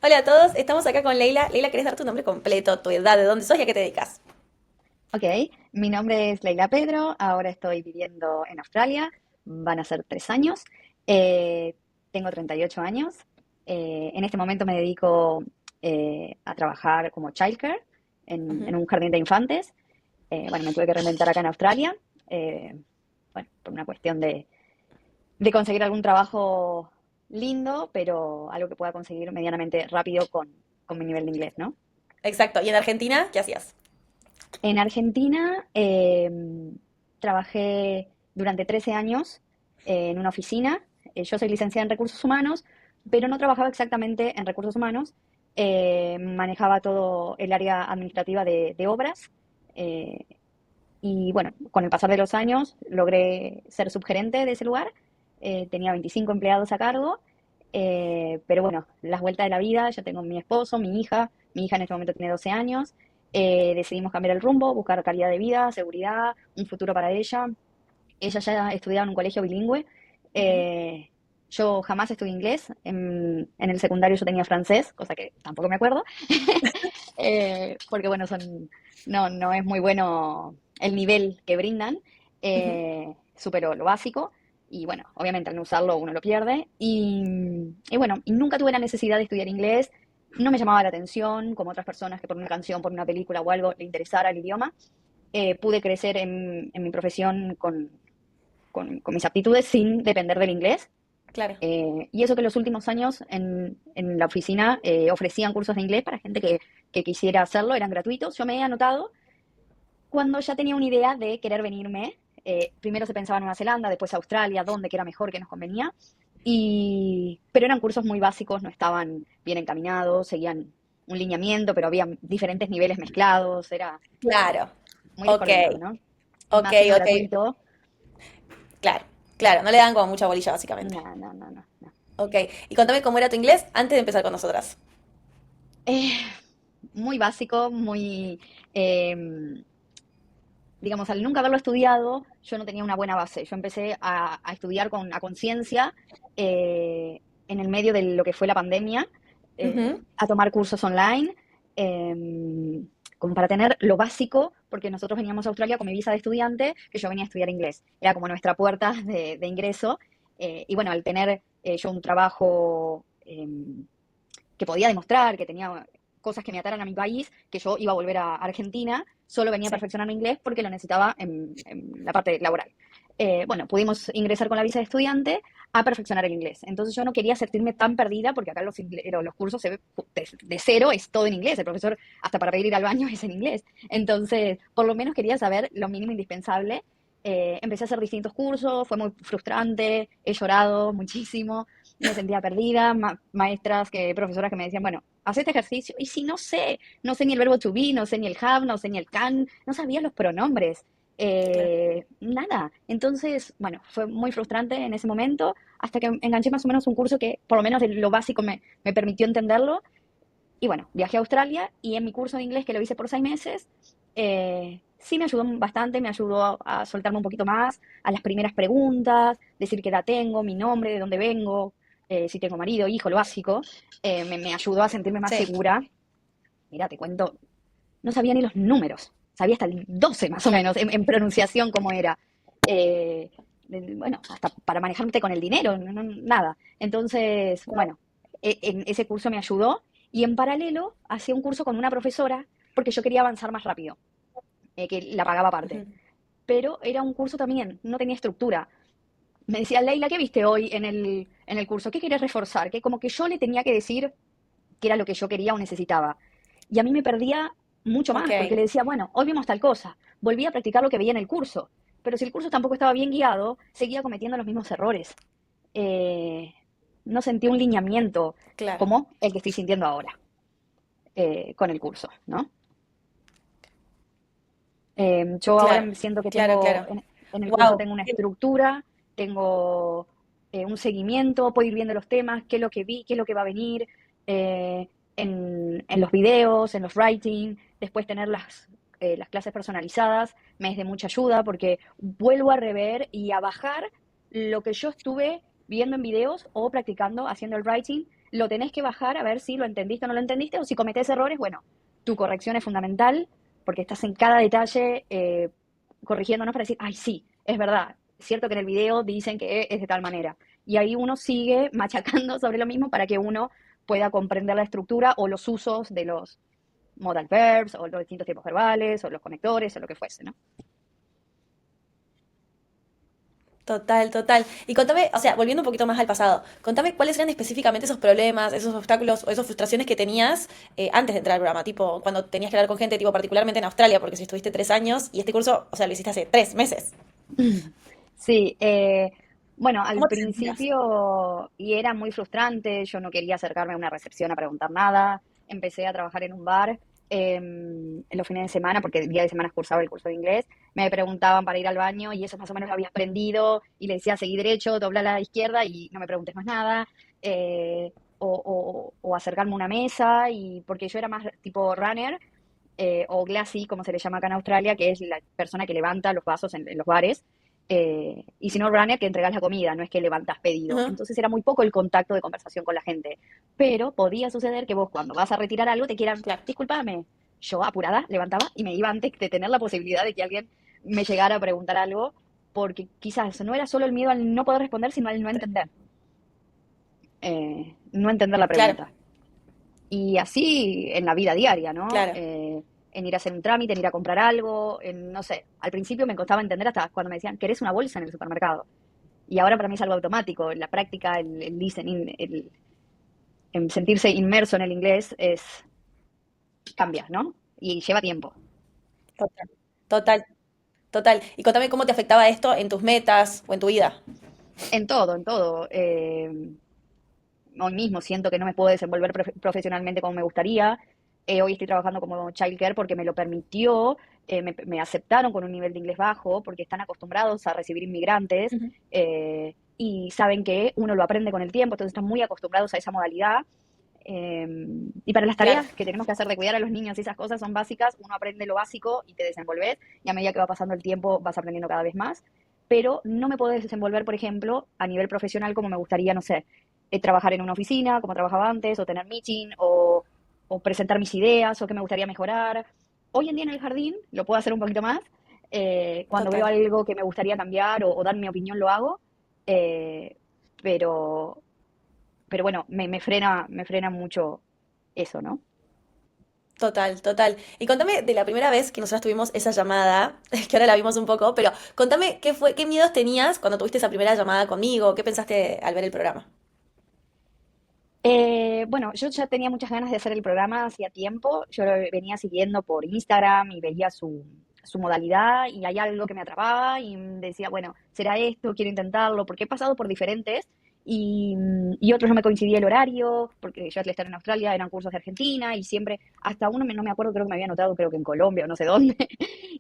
Hola a todos, estamos acá con Leila. Leila, ¿querés dar tu nombre completo, tu edad, de dónde sos y a qué te dedicas? Ok, mi nombre es Leila Pedro, ahora estoy viviendo en Australia, van a ser 3 años. Eh, Tengo 38 años. En este momento me dedico a trabajar como childcare en Ujú. un jardín de infantes. Bueno, me tuve que reinventar acá en Australia, eh, bueno, por una cuestión de conseguir algún trabajo lindo, pero algo que pueda conseguir medianamente rápido con mi nivel de inglés, ¿no? Exacto. ¿Y en Argentina qué hacías? En Argentina trabajé durante 13 años en una oficina. Yo soy licenciada en recursos humanos, pero no trabajaba exactamente en recursos humanos. Manejaba todo el área administrativa de obras. eh, y bueno, con el pasar de los años logré ser subgerente de ese lugar. Tenía 25 empleados a cargo. Pero bueno, las vueltas de la vida, ya tengo mi esposo, mi hija. Mi hija en este momento tiene 12 años. Decidimos cambiar el rumbo, buscar calidad de vida, seguridad, un futuro para ella. Ella ya estudiaba en un colegio bilingüe. Ujú. Eh, yo jamás estudié inglés. En el secundario yo tenía francés, cosa que tampoco me acuerdo. Porque bueno, no es muy bueno el nivel que brindan. Ujú. Supero lo básico. Y bueno, obviamente al no usarlo uno lo pierde. Y bueno, y nunca tuve la necesidad de estudiar inglés. No me llamaba la atención, como otras personas que por una canción, por una película o algo le interesara el idioma. Pude crecer en mi profesión con mis aptitudes sin depender del inglés. Claro. Y eso que en los últimos años en la oficina ofrecían cursos de inglés para gente que quisiera hacerlo, eran gratuitos. Yo me he anotado cuando ya tenía una idea de querer venirme. Primero se pensaba en Nueva Zelanda, después Australia, dónde, que era mejor, que nos convenía. Pero eran cursos muy básicos, no estaban bien encaminados, seguían un lineamiento, pero había diferentes niveles mezclados, era Claro. muy Ok, descoordinado, ¿no? Y ok, más siendo ok. gratuito, Claro, claro. No le dan como mucha bolilla, básicamente. no, no, no, no, no. Ok. Y contame cómo era tu inglés antes de empezar con nosotras. Eh, Muy básico, muy, eh, digamos, al nunca haberlo estudiado, yo no tenía una buena base. Yo empecé a estudiar a conciencia en el medio de lo que fue la pandemia, Ujú. a tomar cursos online, eh, como para tener lo básico, porque nosotros veníamos a Australia con mi visa de estudiante, que yo venía a estudiar inglés. Era como nuestra puerta de ingreso. Y bueno, al tener yo un trabajo que podía demostrar que tenía cosas que me ataran a mi país, que yo iba a volver a Argentina, solo venía a Sí. perfeccionar mi inglés porque lo necesitaba en la parte laboral. Bueno, pudimos ingresar con la visa de estudiante a perfeccionar el inglés. Entonces yo no quería sentirme tan perdida porque acá los cursos de cero es todo en inglés. El profesor hasta para pedir ir al baño es en inglés. Entonces, por lo menos quería saber lo mínimo indispensable. Empecé a hacer distintos cursos, fue muy frustrante, he llorado muchísimo, me sentía perdida, maestras, profesoras que me decían, bueno, haz este ejercicio, y si no sé ni el verbo to be, no sé ni el have, no sé ni el can, no sabía los pronombres, Claro. nada. Entonces, bueno, fue muy frustrante en ese momento, hasta que enganché más o menos un curso que por lo menos de lo básico me permitió entenderlo, y bueno, viajé a Australia y en mi curso de inglés, que lo hice por 6 meses, sí me ayudó bastante, me ayudó a soltarme un poquito más, a las primeras preguntas, decir qué edad tengo, mi nombre, de dónde vengo, si tengo marido, hijo, lo básico. Me ayudó a sentirme más Sí. segura. Mira, te cuento, no sabía ni los números, sabía hasta el 12 más o Claro. menos en pronunciación cómo era. Eh, bueno, hasta para manejarte con el dinero, nada. Entonces, bueno, en ese curso me ayudó y en paralelo hacía un curso con una profesora porque yo quería avanzar más rápido, que la pagaba aparte. Ujú. Pero era un curso también, no tenía estructura. Me decía, Leila, ¿qué viste hoy en el curso? ¿Qué querés reforzar? Que como que yo le tenía que decir qué era lo que yo quería o necesitaba. Y a mí me perdía mucho Ok. más, porque le decía, bueno, hoy vimos tal cosa, volví a practicar lo que veía en el curso, pero si el curso tampoco estaba bien guiado, seguía cometiendo los mismos errores. Eh, no sentí un lineamiento Claro. como el que estoy sintiendo ahora con el curso, ¿no? Yo ahora Claro. siento que Claro, tengo, claro. en el curso Wow. tengo una estructura, tengo un seguimiento, puedo ir viendo los temas, qué es lo que vi, qué es lo que va a venir, eh, en los videos, en los writing, después tener las clases personalizadas, me es de mucha ayuda porque vuelvo a rever y a bajar lo que yo estuve viendo en videos o practicando haciendo el writing. lo tenés que bajar a ver si lo entendiste o no lo entendiste, o si cometés errores, bueno, tu corrección es fundamental, porque estás en cada detalle corrigiéndonos para decir, ay, sí, es verdad, es cierto que en el video dicen que es de tal manera. Y ahí uno sigue machacando sobre lo mismo para que uno pueda comprender la estructura o los usos de los modal verbs o los distintos tiempos verbales o los conectores o lo que fuese, ¿no? Total, total. Y contame, o sea, volviendo un poquito más al pasado, contame cuáles eran específicamente esos problemas, esos obstáculos o esas frustraciones que tenías antes de entrar al programa, tipo cuando tenías que hablar con gente, tipo particularmente en Australia, porque si estuviste 3 años y este curso, o sea, lo hiciste hace 3 meses. Sí, bueno, al ¿Cómo te sentías? principio y era muy frustrante, yo no quería acercarme a una recepción a preguntar nada, empecé a trabajar en un bar en los fines de semana, porque el día de semana cursaba el curso de inglés, me preguntaban para ir al baño y eso más o menos lo había aprendido y le decía seguí derecho, dobla a la izquierda y no me preguntes más nada, o acercarme a una mesa, y porque yo era más tipo runner, o glassy, como se le llama acá en Australia, que es la persona que levanta los vasos en los bares, y si no, runner, que entregas la comida, no es que levantas pedido. Ujú. Entonces era muy poco el contacto de conversación con la gente. Pero podía suceder que vos cuando vas a retirar algo te quieran, Claro, discúlpame, yo apurada levantaba y me iba antes de tener la posibilidad de que alguien me llegara a preguntar algo, porque quizás no era solo el miedo al no poder responder, sino al no entender, no entender la claro, pregunta. Y así en la vida diaria, ¿no? claro. En ir a hacer un trámite, en ir a comprar algo, en, no sé, al principio me costaba entender hasta cuando me decían, ¿querés una bolsa en el supermercado? Y ahora para mí es algo automático, la práctica, el listening, el sentirse inmerso en el inglés cambia, ¿no? Y lleva tiempo. Total, total, total. Y contame cómo te afectaba esto en tus metas o en tu vida. En todo, en todo. Hoy mismo siento que no me puedo desenvolver profesionalmente como me gustaría. Hoy estoy trabajando como childcare porque me lo permitió, me aceptaron con un nivel de inglés bajo porque están acostumbrados a recibir inmigrantes, Ujú. y saben que uno lo aprende con el tiempo, entonces están muy acostumbrados a esa modalidad. Eh, y para las Claro, tareas que tenemos que hacer de cuidar a los niños y esas cosas son básicas, uno aprende lo básico y te desenvolves, y a medida que va pasando el tiempo vas aprendiendo cada vez más. Pero no me puedo desenvolver, por ejemplo, a nivel profesional como me gustaría, no sé, trabajar en una oficina como trabajaba antes, o tener meeting, o presentar mis ideas, o qué me gustaría mejorar. Hoy en día en el jardín lo puedo hacer un poquito más. Cuando veo total. algo que me gustaría cambiar o dar mi opinión, lo hago. Eh, pero, pero bueno, me frena mucho eso, ¿no? Total, total. Y contame de la primera vez que nosotros tuvimos esa llamada, que ahora la vimos un poco, pero contame qué fue, qué miedos tenías cuando tuviste esa primera llamada conmigo, qué pensaste al ver el programa. Bueno, yo ya tenía muchas ganas de hacer el programa hacía tiempo. Yo lo venía siguiendo por Instagram y veía su modalidad, y hay algo que me atrapaba y decía, bueno, será esto, quiero intentarlo, porque he pasado por diferentes, y otros no me coincidía el horario, porque yo al estar en Australia eran cursos de Argentina y siempre, hasta uno no me acuerdo, creo que me había anotado, creo que en Colombia o no sé dónde,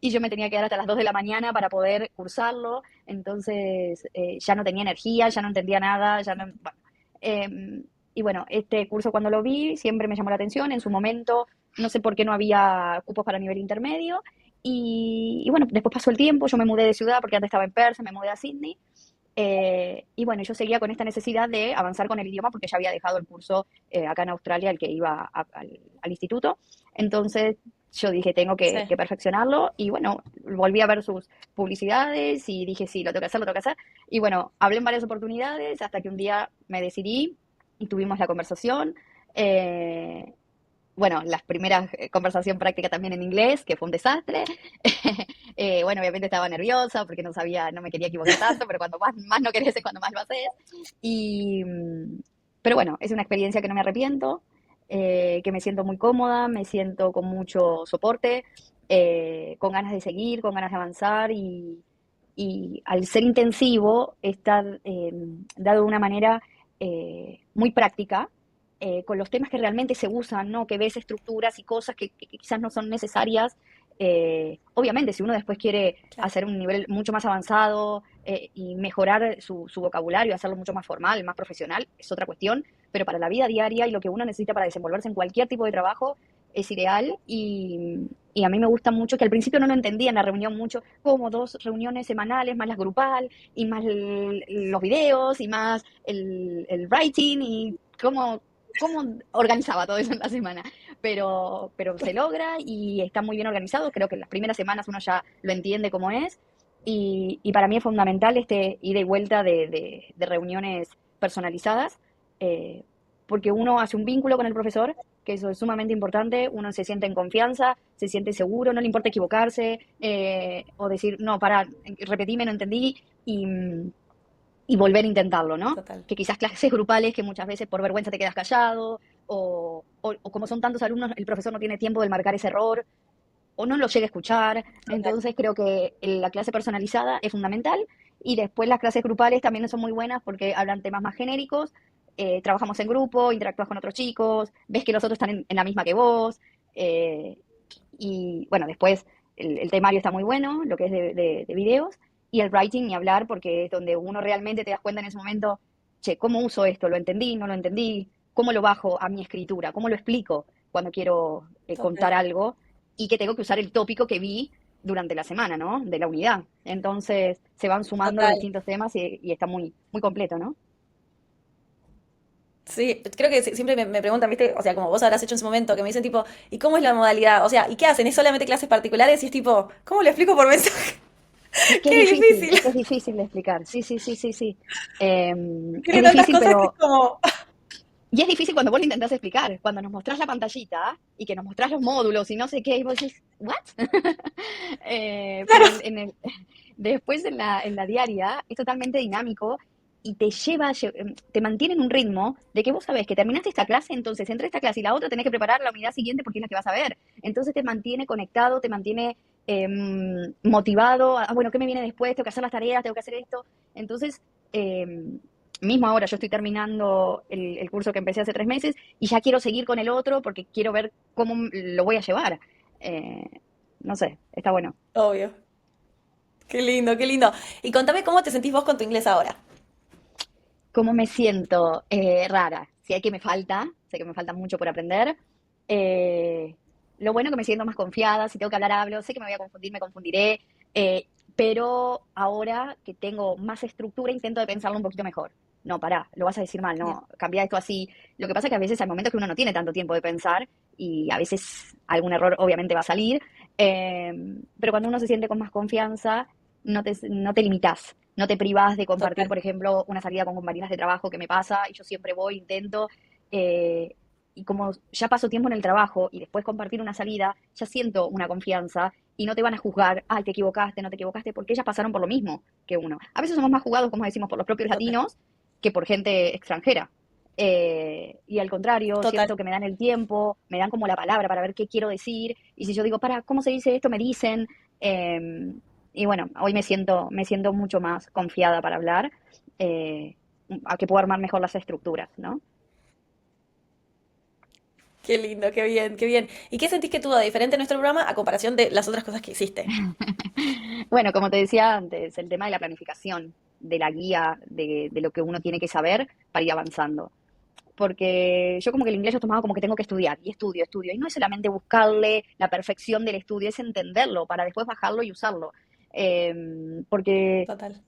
y yo me tenía que quedar hasta las 2 de la mañana para poder cursarlo. Entonces ya no tenía energía, ya no entendía nada, ya no, bueno. em, y bueno, este curso cuando lo vi siempre me llamó la atención. En su momento no sé por qué no había cupos para nivel intermedio. Y bueno, después pasó el tiempo, yo me mudé de ciudad porque antes estaba en Perth, me mudé a Sydney. Y bueno, yo seguía con esta necesidad de avanzar con el idioma porque ya había dejado el curso acá en Australia, el que iba al instituto. Entonces yo dije, tengo Sí. que perfeccionarlo. Y bueno, volví a ver sus publicidades y dije, sí, lo tengo que hacer, lo tengo que hacer. Y bueno, hablé en varias oportunidades hasta que un día me decidí y tuvimos la conversación. Eh, bueno, las primeras conversación práctica también en inglés, que fue un desastre. Bueno, obviamente estaba nerviosa porque no sabía, no me quería equivocar tanto, pero cuando más no querés es cuando más lo haces. Y, pero bueno, es una experiencia que no me arrepiento, que me siento muy cómoda, me siento con mucho soporte, con ganas de seguir, con ganas de avanzar, y al ser intensivo está dado de una manera muy práctica, con los temas que realmente se usan, ¿no? Que ves estructuras y cosas que quizás no son necesarias. Obviamente, si uno después quiere Claro. hacer un nivel mucho más avanzado, y mejorar su vocabulario, hacerlo mucho más formal, más profesional, es otra cuestión, pero para la vida diaria y lo que uno necesita para desenvolverse en cualquier tipo de trabajo es ideal. Y a mí me gusta mucho, que al principio no lo entendía en la reunión mucho, como 2 reuniones semanales, más la grupal, y más los videos, y más el writing, y cómo cómo organizaba todo eso en la semana. Pero se logra y está muy bien organizado. Creo que en las primeras semanas uno ya lo entiende cómo es. Y para mí es fundamental este ida y vuelta de reuniones personalizadas, eh, porque uno hace un vínculo con el profesor, que eso es sumamente importante, uno se siente en confianza, se siente seguro, no le importa equivocarse, o decir, no, para, repetime, no entendí, y volver a intentarlo, ¿no? Total. Que quizás clases grupales que muchas veces por vergüenza te quedas callado, o como son tantos alumnos, el profesor no tiene tiempo de marcar ese error, o no lo llega a escuchar. Total. Entonces creo que la clase personalizada es fundamental y después las clases grupales también son muy buenas porque hablan temas más genéricos, trabajamos en grupo, interactúas con otros chicos, ves que los otros están en la misma que vos. eh, y bueno, después el temario está muy bueno, lo que es de videos, y el writing ni hablar porque es donde uno realmente te das cuenta en ese momento, che, ¿cómo uso esto? ¿Lo entendí? ¿No lo entendí? ¿Cómo lo bajo a mi escritura? ¿Cómo lo explico cuando quiero Total. contar algo? Y que tengo que usar el tópico que vi durante la semana, ¿no? De la unidad. Entonces se van sumando los Total. distintos temas y está muy, muy completo, ¿no? Sí, creo que siempre me preguntan, ¿viste? O sea, como vos habrás hecho en su momento, que me dicen tipo, ¿y cómo es la modalidad? O sea, ¿y qué hacen? ¿Es solamente clases particulares? Y es tipo, ¿cómo lo explico por mensaje? ¡Qué Es difícil! que es difícil de explicar. Sí, sí, sí, sí, sí. Es Tiene tantas difícil, cosas que es pero... como... Y es difícil cuando vos lo intentás explicar, cuando nos mostrás la pantallita y que nos mostrás los módulos y no sé qué, y vos decís, ¿what? Pero Claro, después en la diaria es totalmente dinámico y te mantiene en un ritmo de que vos sabés que terminaste esta clase, entonces entre esta clase y la otra tenés que preparar la unidad siguiente porque es la que vas a ver. Entonces te mantiene conectado, te mantiene motivado. Bueno, ¿qué me viene después? Tengo que hacer las tareas, tengo que hacer esto. Entonces, mismo ahora yo estoy terminando el curso que empecé hace 3 meses y ya quiero seguir con el otro porque quiero ver cómo lo voy a llevar. Eh, no sé, está bueno. obvio. Qué lindo, qué lindo. Y contame cómo te sentís vos con tu inglés ahora. ¿Cómo me siento? Rara. Si hay que me falta, sé que me falta mucho por aprender. Eh, lo bueno que me siento más confiada, si tengo que hablar hablo, sé que me voy a confundir, me confundiré, pero ahora que tengo más estructura intento de pensarlo un poquito mejor. No, pará, lo vas a decir mal, Bien. no, cambia esto así. Lo que pasa es que a veces hay momentos que uno no tiene tanto tiempo de pensar y a veces algún error obviamente va a salir, eh, pero cuando uno se siente con más confianza, no te limitas, no te privas de compartir, Total, por ejemplo, una salida con compañeras de trabajo que me pasa y yo siempre voy, intento, eh, y como ya paso tiempo en el trabajo y después compartir una salida, ya siento una confianza y no te van a juzgar, ay, te equivocaste, no te equivocaste, porque ellas pasaron por lo mismo que uno. A veces somos más juzgados, como decimos, por los propios total, latinos que por gente extranjera. Y al contrario, total. siento que me dan el tiempo, me dan como la palabra para ver qué quiero decir, y si yo digo, para, ¿cómo se dice esto? Me dicen, eh, y bueno, hoy me siento mucho más confiada para hablar, eh, a que puedo armar mejor las estructuras, ¿no? Qué lindo, qué bien, qué bien. ¿Y qué sentís que tuvo de diferente nuestro programa a comparación de las otras cosas que hiciste? Bueno, como te decía antes, el tema de la planificación, de la guía, de lo que uno tiene que saber para ir avanzando. Porque yo como que el inglés lo tomaba como que tengo que estudiar, y estudio, estudio. Y no es solamente buscarle la perfección del estudio, es entenderlo para después bajarlo y usarlo. Porque Total.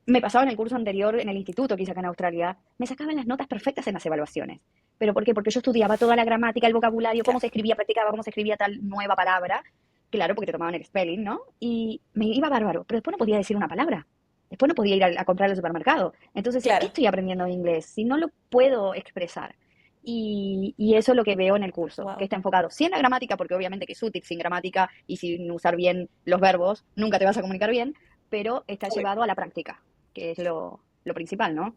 me pasaba en el curso anterior, en el instituto que hice acá en Australia, me sacaban las notas perfectas en las evaluaciones. ¿Pero por qué? Porque yo estudiaba toda la gramática, el vocabulario, cómo Claro. se escribía, practicaba cómo se escribía tal nueva palabra. Claro, porque te tomaban el spelling, ¿no? Y me iba bárbaro, pero después no podía decir una palabra. Después no podía ir a comprar al supermercado. Entonces, ¿qué Claro. estoy aprendiendo de inglés si no lo puedo expresar? Y eso es lo que veo en el curso, que Wow. está enfocado sí en la gramática, porque obviamente que es útil sin gramática y sin usar bien los verbos, nunca te vas a comunicar bien, pero está llevado a la práctica, que es lo principal, ¿no?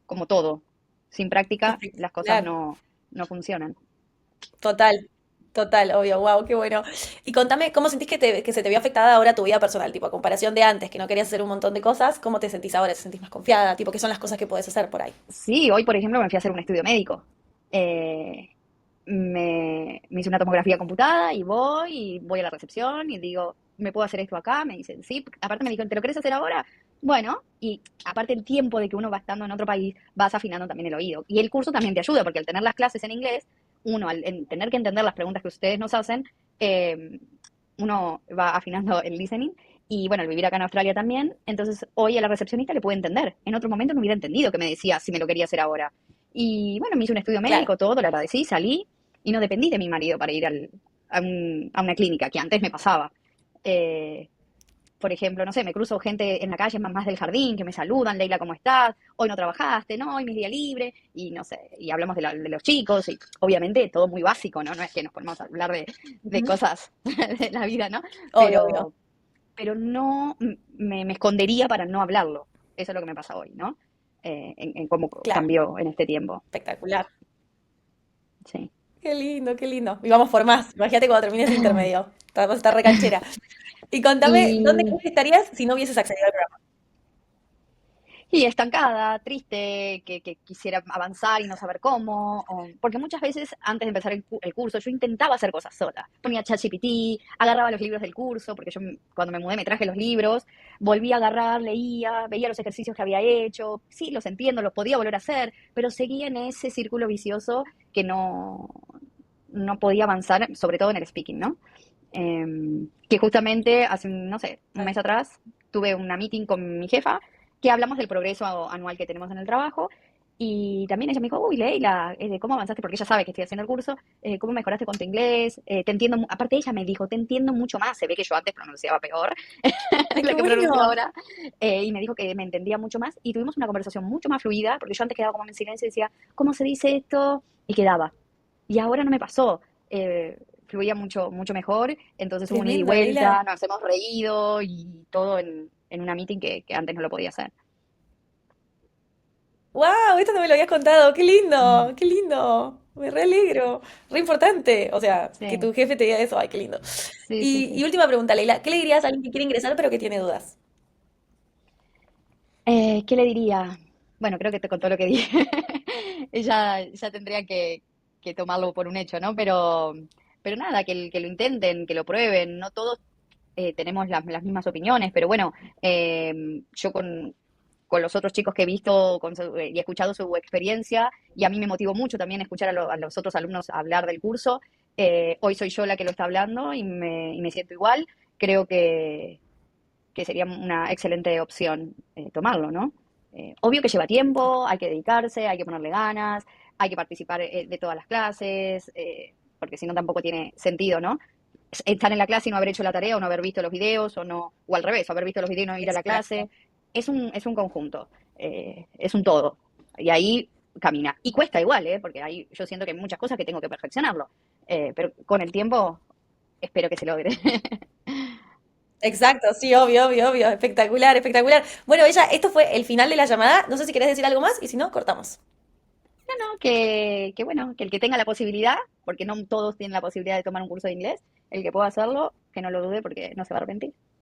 Como todo. Sin práctica las cosas Espectacular. no funcionan. Total. Total, obvio, wow, qué bueno. Y contame, ¿cómo sentís que se te vio afectada ahora tu vida personal? Tipo, a comparación de antes, que no querías hacer un montón de cosas, ¿cómo te sentís ahora? ¿Te sentís más confiada? Tipo, ¿qué son las cosas que puedes hacer por ahí? Sí, hoy, por ejemplo, me fui a hacer un estudio médico. Eh, me hice una tomografía computada y voy a la recepción y digo, ¿me puedo hacer esto acá? Me dicen, sí. Aparte me dijeron, ¿te lo querés hacer ahora? Bueno, y aparte el tiempo de que uno va estando en otro país, vas afinando también el oído. Y el curso también te ayuda, porque al tener las clases en inglés, uno, al tener que entender las preguntas que ustedes nos hacen, eh, uno va afinando el listening. Y bueno, al vivir acá en Australia también, entonces hoy a la recepcionista le puede entender. En otro momento no hubiera entendido que me decía si me lo quería hacer ahora. Y bueno, me hice un estudio Claro. médico, todo, le agradecí, salí y no dependí de mi marido para ir a una clínica, que antes me pasaba. Eh, por ejemplo, no sé, me cruzo gente en la calle, más del jardín, que me saludan, Leila, ¿cómo estás? Hoy no trabajaste, no, hoy mi día libre, y no sé, y hablamos de los chicos, y obviamente todo muy básico, ¿no? No es que nos ponemos a hablar de Ujú. cosas de la vida, ¿no? Obvio, obvio. Pero, pero no me escondería para no hablarlo. Eso es lo que me pasa hoy, ¿no? En cómo Claro. cambió en este tiempo. Espectacular. Sí. Qué lindo, qué lindo. Y vamos por más. Imagínate cuando termine ese intermedio. Vas a estar recanchera. Y contame, ¿dónde Y crees que estarías si no hubieses accedido al programa? Y estancada, triste, que quisiera avanzar y no saber cómo, porque muchas veces antes de empezar el curso yo intentaba hacer cosas sola. Ponía ChatGPT, agarraba los libros del curso, porque yo cuando me mudé me traje los libros, volví a agarrar, leía, veía los ejercicios que había hecho, sí, los entiendo, los podía volver a hacer, pero seguía en ese círculo vicioso que no podía avanzar, sobre todo en el speaking, ¿no? Que justamente hace, no sé, un mes atrás tuve una meeting con mi jefa que hablamos del progreso anual que tenemos en el trabajo y también ella me dijo, uy, Leila, ¿cómo avanzaste? Porque ella sabe que estoy haciendo el curso, ¿cómo mejoraste con tu inglés? Te entiendo, aparte ella me dijo, te entiendo mucho más, se ve que yo antes pronunciaba peor ¡Ay, lo qué que pronuncio bueno! ahora, y me dijo que me entendía mucho más y tuvimos una conversación mucho más fluida, porque yo antes quedaba como en silencio y decía, ¿cómo se dice esto? Y quedaba. Y ahora no me pasó. Fluía mucho, mucho mejor, entonces hubo un ida y Tremendo, Leila. vuelta, nos hemos reído y todo en una meeting que antes no lo podía hacer. ¡Wow! Esto no me lo habías contado. ¡Qué Mm. lindo! ¡Qué lindo! Me re alegro. Re importante. O sea, que Sí, tu jefe te diga eso. ¡Ay, qué lindo! sí, sí, Y sí. última pregunta, Leila. ¿Qué le dirías a alguien que quiere ingresar pero que tiene dudas? ¿Qué le diría? Bueno, creo que te contó lo que dije. Ella ya tendría que tomarlo por un hecho, ¿no? Pero nada, que lo intenten, que lo prueben. No todos tenemos las mismas opiniones, pero bueno, yo con los otros chicos que he visto y he escuchado su experiencia, y a mí me motivó mucho también escuchar a los otros alumnos hablar del curso. Hoy soy yo la que lo está hablando y me siento igual. Creo que sería una excelente opción tomarlo, ¿no? Obvio que lleva tiempo, hay que dedicarse, hay que ponerle ganas, hay que participar de todas las clases, porque si no tampoco tiene sentido, ¿no? Estar en la clase y no haber hecho la tarea o no haber visto los videos o no, o al revés, haber visto los videos y no ir a la Exacto. clase. Es un conjunto, es un todo. Y ahí camina. Y cuesta igual, porque ahí yo siento que hay muchas cosas que tengo que perfeccionarlo. Pero con el tiempo espero que se logre. Exacto, sí, obvio, obvio, obvio. Espectacular, espectacular. Bueno, ella, esto fue el final de la llamada. No sé si querés decir algo más y si no, cortamos. No, que bueno, que el que tenga la posibilidad, porque no todos tienen la posibilidad de tomar un curso de inglés, el que pueda hacerlo, que no lo dude porque no se va a arrepentir.